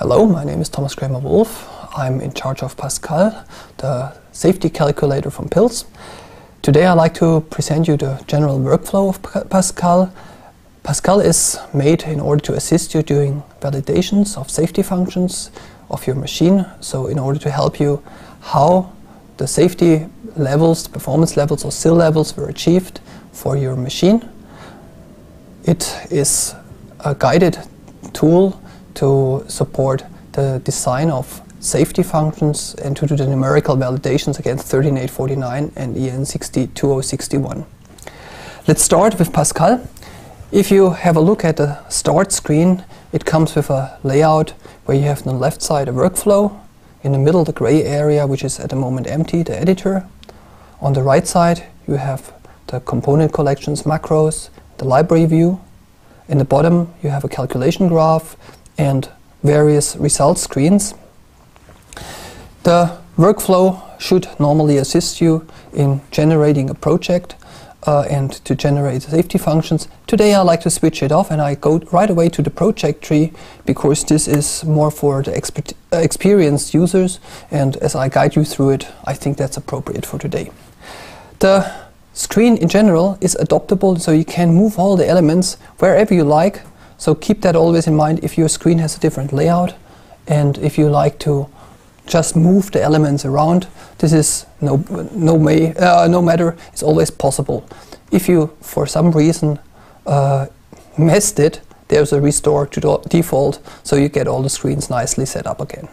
Hello, my name is Thomas Kramer-Wolf. I'm in charge of Pascal, the safety calculator from PILS. Today I'd like to present you the general workflow of Pascal. Pascal is made in order to assist you doing validations of safety functions of your machine. So in order to help you how the safety levels, the performance levels or SIL levels were achieved for your machine. It is a guided tool to support the design of safety functions and to do the numerical validations against 13849 and EN 62061. Let's start with Pascal. If you have a look at the start screen, it comes with a layout where you have on the left side a workflow, in the middle the gray area, which is at the moment empty, the editor. On the right side you have the component collections, macros, the library view. In the bottom you have a calculation graph and various result screens. The workflow should normally assist you in generating a project and to generate safety functions. Today I like to switch it off and I go right away to the project tree because this is more for the experienced users, and as I guide you through it, I think that's appropriate for today. The screen in general is adaptable, so you can move all the elements wherever you like. So keep that always in mind if your screen has a different layout and if you like to just move the elements around. This is no matter, it's always possible. If you for some reason messed it, there's a restore to default, so you get all the screens nicely set up again.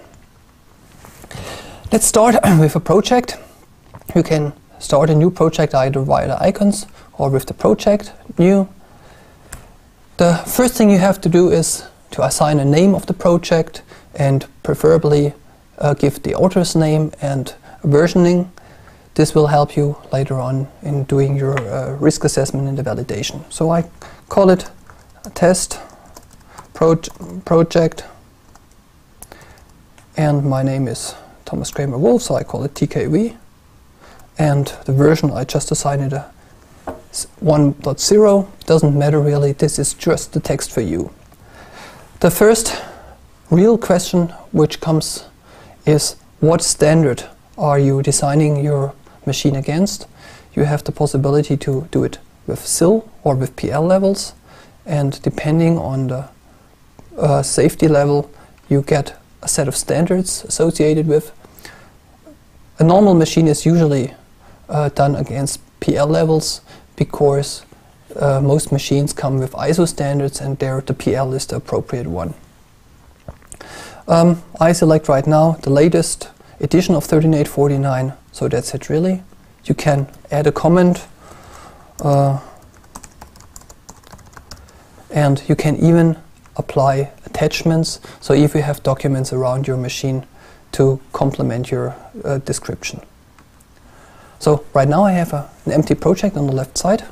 Let's start with a project. You can start a new project either via the icons or with the project new. The first thing you have to do is to assign a name of the project and preferably give the author's name and versioning. This will help you later on in doing your risk assessment and the validation. So I call it a test project, and my name is Thomas Kramer-Wolf, so I call it TKV, and the version I just assigned it a 1.0. Doesn't matter really, this is just the text for you. The first real question which comes is, what standard are you designing your machine against? You have the possibility to do it with SIL or with PL levels, and depending on the safety level you get a set of standards associated with. A normal machine is usually done against PL levels because most machines come with ISO standards and there the PL is the appropriate one. I select right now the latest edition of 13849, so that's it really. You can add a comment and you can even apply attachments, so if you have documents around your machine to complement your description. So right now I have an empty project on the left side,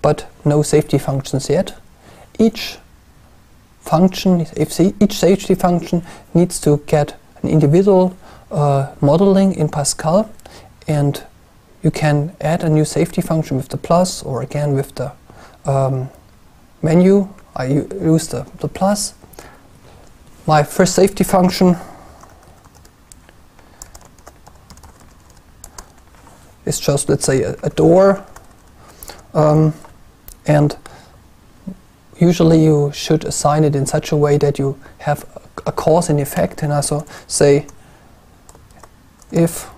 but no safety functions yet. Each safety function needs to get an individual modeling in Pascal, and you can add a new safety function with the plus or again with the menu. I use the plus. My first safety function is just, let's say, a door, and usually you should assign it in such a way that you have a cause and effect, and also say if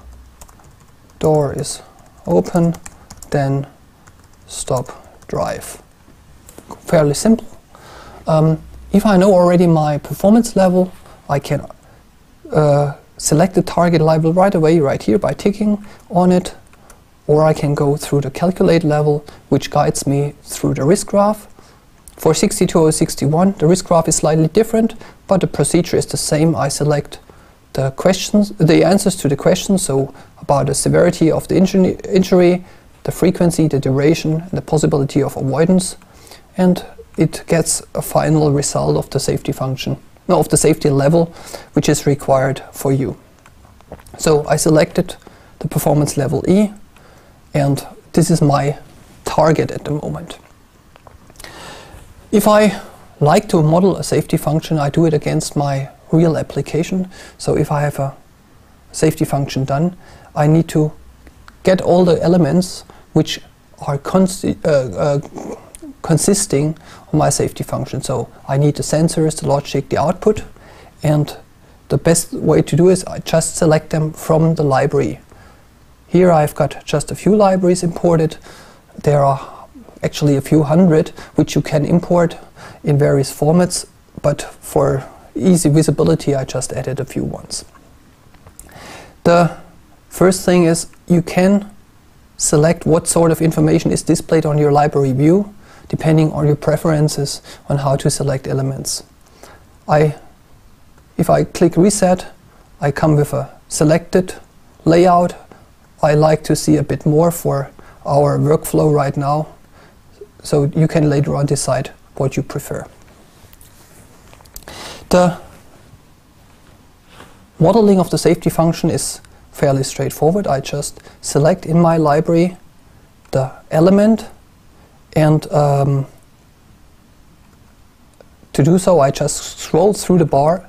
door is open then stop drive. Fairly simple. If I know already my performance level, I can select the target level right away, right here, by ticking on it, or I can go through the calculate level, which guides me through the risk graph. For 62061 the risk graph is slightly different, but the procedure is the same. I select the answers to the questions, so about the severity of the injury, the frequency, the duration, and the possibility of avoidance, and it gets a final result of the safety function, no, of the safety level, which is required for you. So I selected the performance level E, and this is my target at the moment. If I like to model a safety function, I do it against my real application. So if I have a safety function done, I need to get all the elements which are consisting of my safety function. So I need the sensors, the logic, the output, and the best way to do is I just select them from the library. Here I've got just a few libraries imported. There are actually a few hundred which you can import in various formats, but for easy visibility I just added a few ones. The first thing is you can select what sort of information is displayed on your library view depending on your preferences on how to select elements. If I click reset, I come with a selected layout. I like to see a bit more for our workflow right now, so you can later on decide what you prefer. The modeling of the safety function is fairly straightforward. I just select in my library the element, and to do so I just scroll through the bar,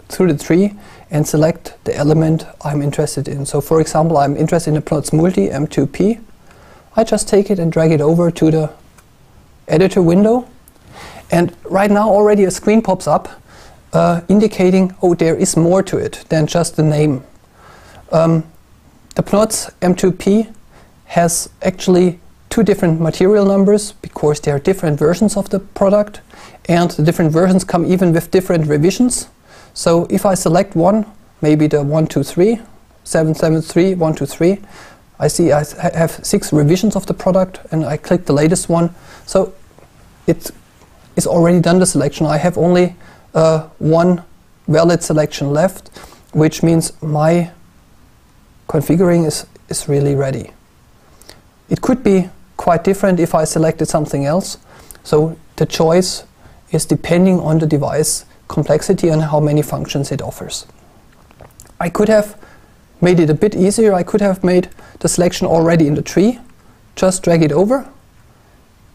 through the tree, and select the element I'm interested in. So for example, I'm interested in the Plots Multi M2P. I just take it and drag it over to the editor window, and right now already a screen pops up indicating, oh, there is more to it than just the name. The Plots M2P has actually two different material numbers because there are different versions of the product, and the different versions come even with different revisions. So if I select one, maybe the 123, 773, 123, I see I have 6 revisions of the product, and I click the latest one. So it is already done the selection. I have only one valid selection left, which means my configuring is really ready. It could be quite different if I selected something else. So the choice is depending on the device complexity and how many functions it offers. I could have made it a bit easier. I could have made the selection already in the tree. Just drag it over,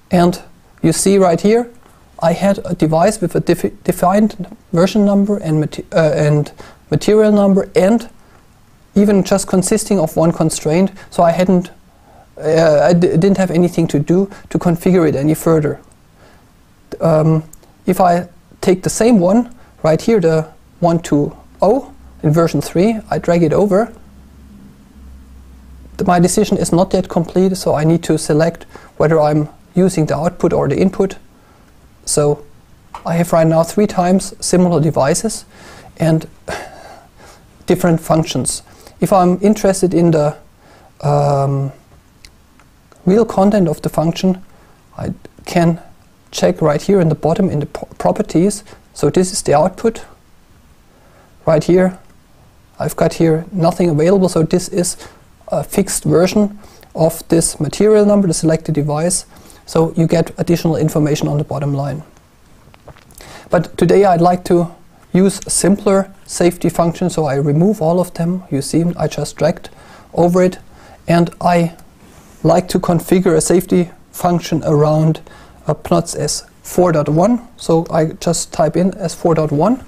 and you see right here I had a device with a defined version number and material number, and even just consisting of one constraint, so I didn't have anything to do to configure it any further. If I take the same one right here, the 120 in version 3, I drag it over. My decision is not yet complete, so I need to select whether I'm using the output or the input. So I have right now 3 times similar devices and different functions. If I'm interested in the real content of the function, I can check right here in the bottom in the properties. So this is the output. Right here I've got here nothing available, so this is a fixed version of this material number, the selected device. So you get additional information on the bottom line. But today I'd like to use a simpler safety function, so I remove all of them. You see I just dragged over it, and I like to configure a safety function around Plots as 4.1. So I just type in as 4.1.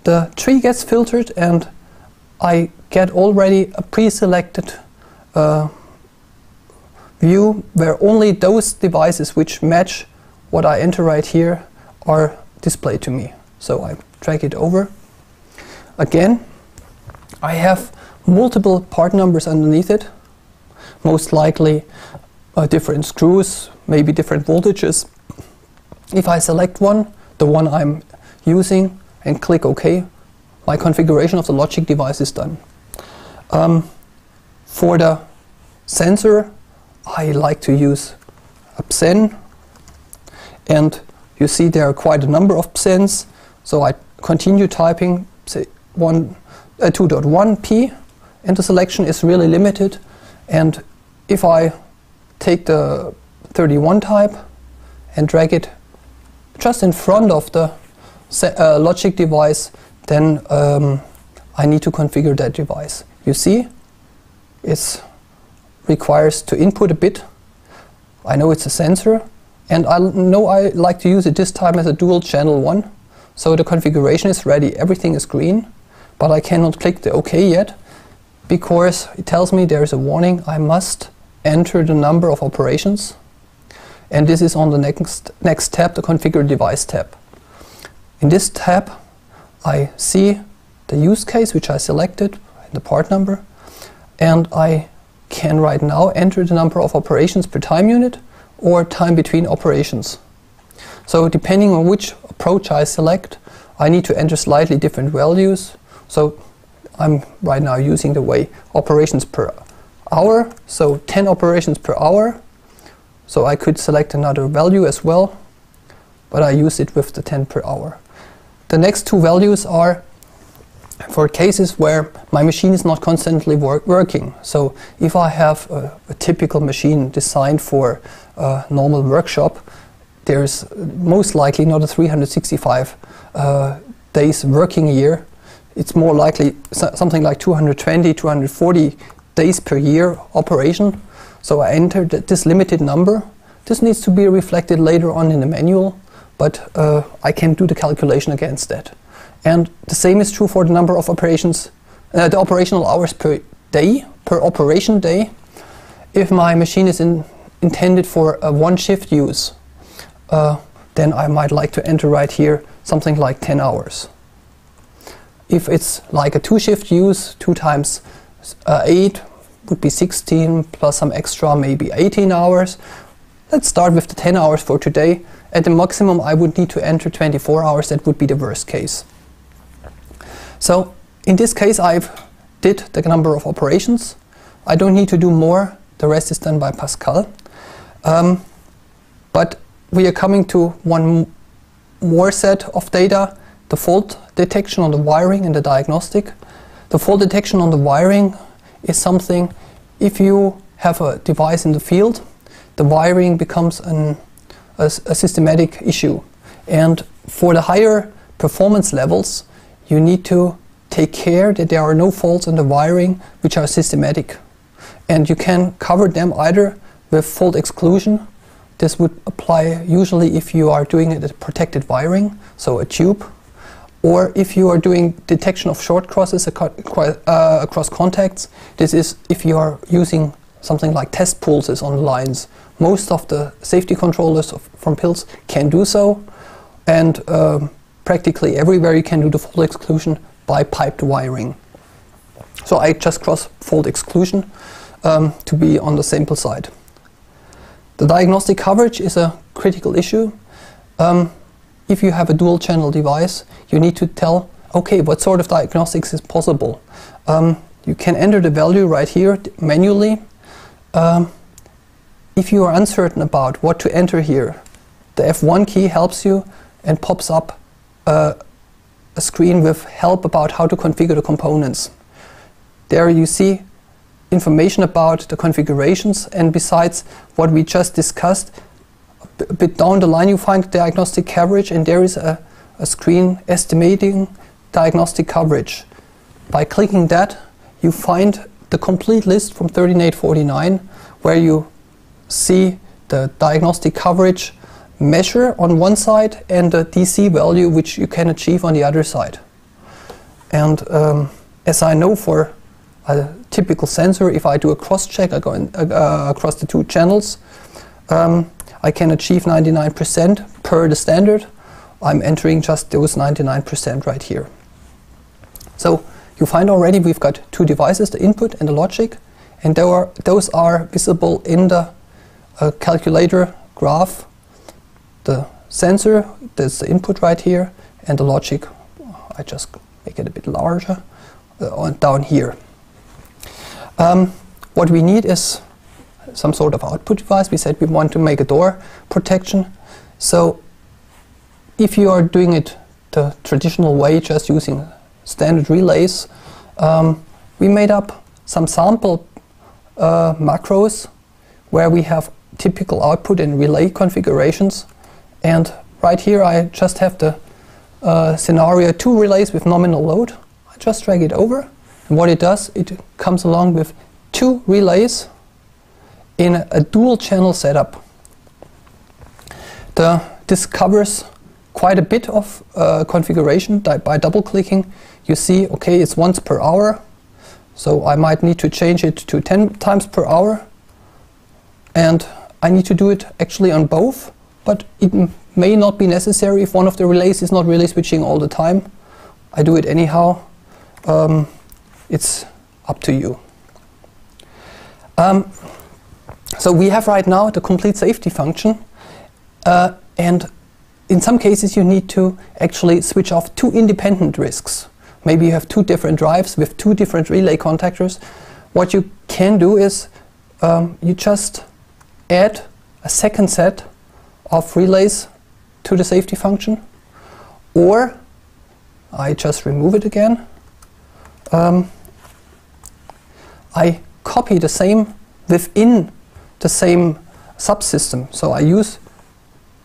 The tree gets filtered, and I get already a pre-selected view where only those devices which match what I enter right here are displayed to me. So I drag it over. Again, I have multiple part numbers underneath it, most likely different screws, maybe different voltages. If I select one, the one I'm using, and click OK, my configuration of the logic device is done. For the sensor, I like to use a PSEN, and you see there are quite a number of PSENs, so I continue typing, say 2.1p, and the selection is really limited. And if I take the 31 type and drag it just in front of the logic device, then I need to configure that device. You see, it requires to input a bit. I know it's a sensor, and I know I like to use it this time as a dual channel one. So the configuration is ready, everything is green, but I cannot click the OK yet because it tells me there is a warning I must enter the number of operations, and this is on the next tab, the Configure Device tab. In this tab I see the use case which I selected, the part number, and I can right now enter the number of operations per time unit or time between operations. So depending on which approach I select, I need to enter slightly different values. So I'm right now using the way operations per hour, so 10 operations per hour. So I could select another value as well, but I use it with the 10 per hour. The next two values are for cases where my machine is not constantly working. So if I have a typical machine designed for a normal workshop, there's most likely not a 365 days working year. It's more likely something like 220, 240 days per year operation. So I entered this limited number. This needs to be reflected later on in the manual, but I can do the calculation against that. And the same is true for the number of operations, the operational hours per day, per operation day. If my machine is intended for a one-shift use, then I might like to enter right here something like 10 hours. If it's like a two-shift use, 2 times 8 would be 16, plus some extra, maybe 18 hours. Let's start with the 10 hours for today. At the maximum, I would need to enter 24 hours. That would be the worst case. So in this case, I've did the number of operations. I don't need to do more. The rest is done by Pascal. But we are coming to one more set of data, the fault detection on the wiring and the diagnostic. The fault detection on the wiring is something, if you have a device in the field, the wiring becomes a systematic issue. And for the higher performance levels, you need to take care that there are no faults in the wiring which are systematic. And you can cover them either with fault exclusion. This would apply usually if you are doing it at protected wiring, so a tube, or if you are doing detection of short crosses across contacts. This is if you are using something like test pulses on lines. Most of the safety controllers from PILS can do so, and practically everywhere you can do the fault exclusion by piped wiring. So I just cross fault exclusion to be on the sample side. The diagnostic coverage is a critical issue. If you have a dual channel device, you need to tell, okay, what sort of diagnostics is possible. You can enter the value right here manually. If you are uncertain about what to enter here, the F1 key helps you and pops up a screen with help about how to configure the components. There you see information about the configurations, and besides what we just discussed, a bit down the line you find diagnostic coverage, and there is a screen estimating diagnostic coverage. By clicking that, you find the complete list from 13849 where you see the diagnostic coverage measure on one side and the DC value which you can achieve on the other side. And as I know, for a typical sensor, if I do a cross-check across the two channels, I can achieve 99% per the standard. I'm entering just those 99% right here. So you find already we've got two devices, the input and the logic, and those are visible in the calculator graph. The sensor, there's the input right here, and the logic, I just make it a bit larger, down here. What we need is some sort of output device. We said we want to make a door protection. So if you are doing it the traditional way, just using standard relays, we made up some sample macros where we have typical output and relay configurations. And right here I just have the scenario 2 relays with nominal load. I just drag it over, and what it does, it comes along with 2 relays in a dual channel setup. This covers quite a bit of configuration by double clicking. You see, okay, it's once per hour, so I might need to change it to 10 times per hour, and I need to do it actually on both, but it may not be necessary if one of the relays is not really switching all the time. I do it anyhow. It's up to you. So we have right now the complete safety function, and in some cases you need to actually switch off two independent risks. Maybe you have two different drives with two different relay contactors. What you can do is you just add a second set of relays to the safety function, or I just remove it again. I copy the same within the same subsystem. So I use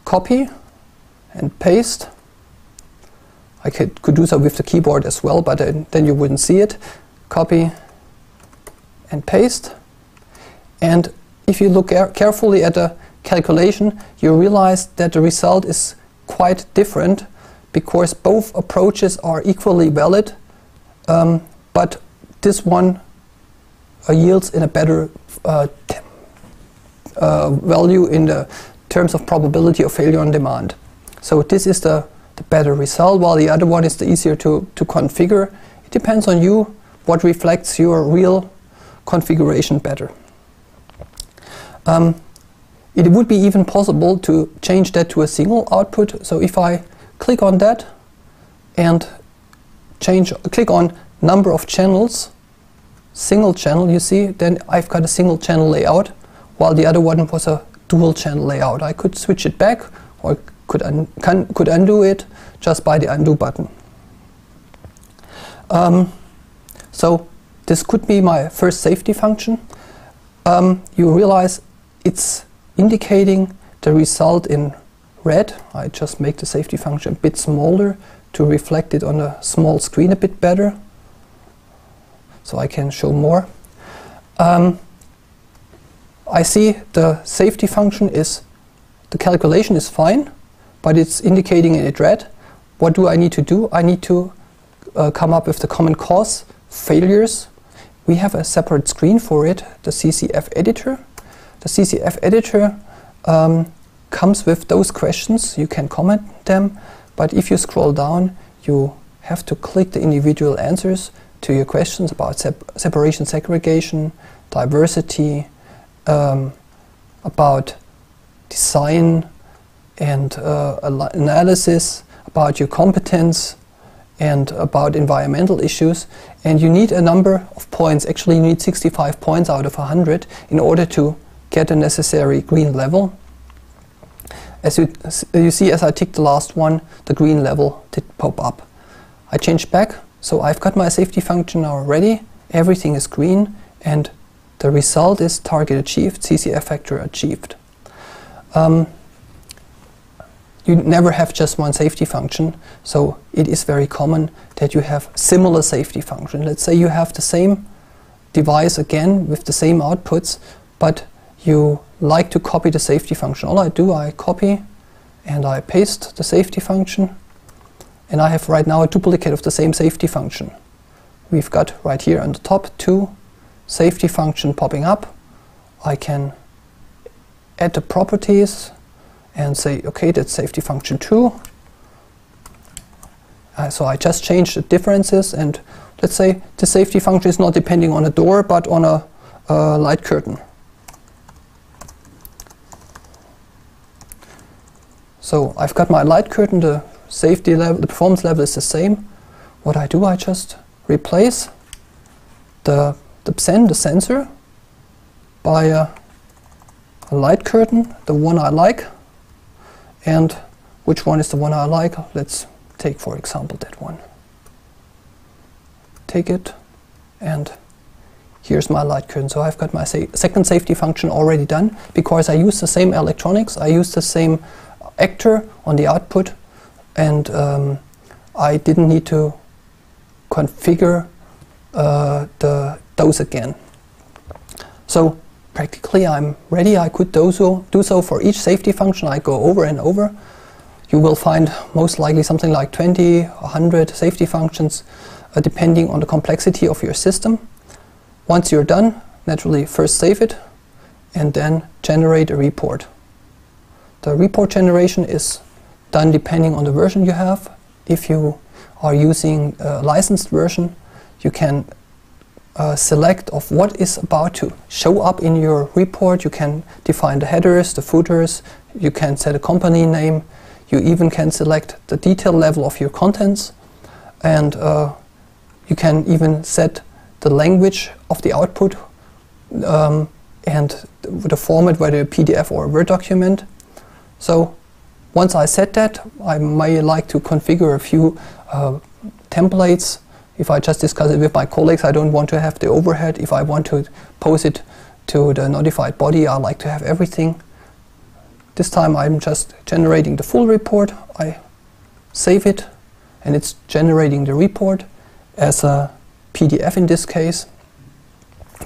copy and paste. I could do so with the keyboard as well, but then you wouldn't see it. Copy and paste. And if you look carefully at the calculation, you realize that the result is quite different, because both approaches are equally valid, but this one yields in a better value in the terms of probability of failure on demand. So this is the better result, while the other one is the easier to configure. It depends on you what reflects your real configuration better. It would be even possible to change that to a single output. So if I click on that and click on number of channels, single channel, you see, then I've got a single channel layout, while the other one was a dual channel layout. I could switch it back, or could undo it just by the undo button. So this could be my first safety function. You realize it's indicating the result in red. I just make the safety function a bit smaller to reflect it on a small screen a bit better, so I can show more. I see the safety function is, the calculation is fine, but it's indicating in it red. What do I need to do? I need to come up with the common cause failures. We have a separate screen for it, the CCF editor. The CCF editor comes with those questions. You can comment them, but if you scroll down, you have to click the individual answers to your questions about separation, segregation, diversity, about design and analysis, about your competence, and about environmental issues. And you need a number of points. Actually, you need 65 points out of 100 in order to get the necessary green level. As you see, as I ticked the last one, the green level did pop up. I changed back, so I've got my safety function now ready. Everything is green, and the result is target achieved, CCF factor achieved. You never have just one safety function, so it is very common that you have similar safety function. Let's say you have the same device again with the same outputs, but you like to copy the safety function. All I do, I copy and I paste the safety function, and I have right now a duplicate of the same safety function. We've got right here on the top two safety function popping up. I can add the properties and say, okay, that's safety function 2. So I just changed the differences, and let's say the safety function is not depending on a door but on a light curtain. So I've got my light curtain, the safety level, the performance level is the same. What I do, I just replace the sensor by a light curtain, the one I like. And which one is the one I like? Let's take, for example, that one. Take it, and here's my light curtain. So I've got my second safety function already done, because I use the same electronics, I use the same actor on the output, and I didn't need to configure those again. So practically I'm ready. I could do so for each safety function. I go over and over. You will find most likely something like 20, 100 safety functions, depending on the complexity of your system. Once you're done, naturally first save it and then generate a report. The report generation is done depending on the version you have. If you are using a licensed version, you can select of what is about to show up in your report. You can define the headers, the footers, you can set a company name, you even can select the detail level of your contents, and you can even set the language of the output and the format, whether a PDF or a Word document. So once I set that, I may like to configure a few templates. If I just discuss it with my colleagues, I don't want to have the overhead. If I want to post it to the notified body, I like to have everything. This time I'm just generating the full report. I save it and it's generating the report as a PDF in this case.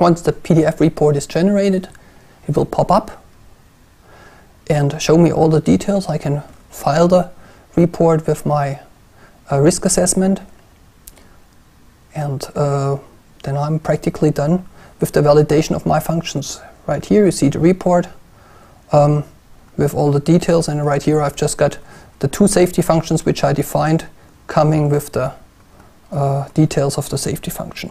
Once the PDF report is generated, it will pop up and show me all the details. I can file the report with my risk assessment, and then I'm practically done with the validation of my functions. Right here you see the report with all the details, and right here I've just got the 2 safety functions which I defined coming with the details of the safety function.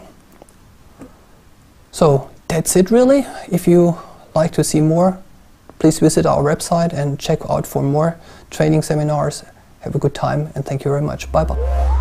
So that's it really. If you like to see more, please visit our website and check out for more training seminars. Have a good time and thank you very much. Bye bye.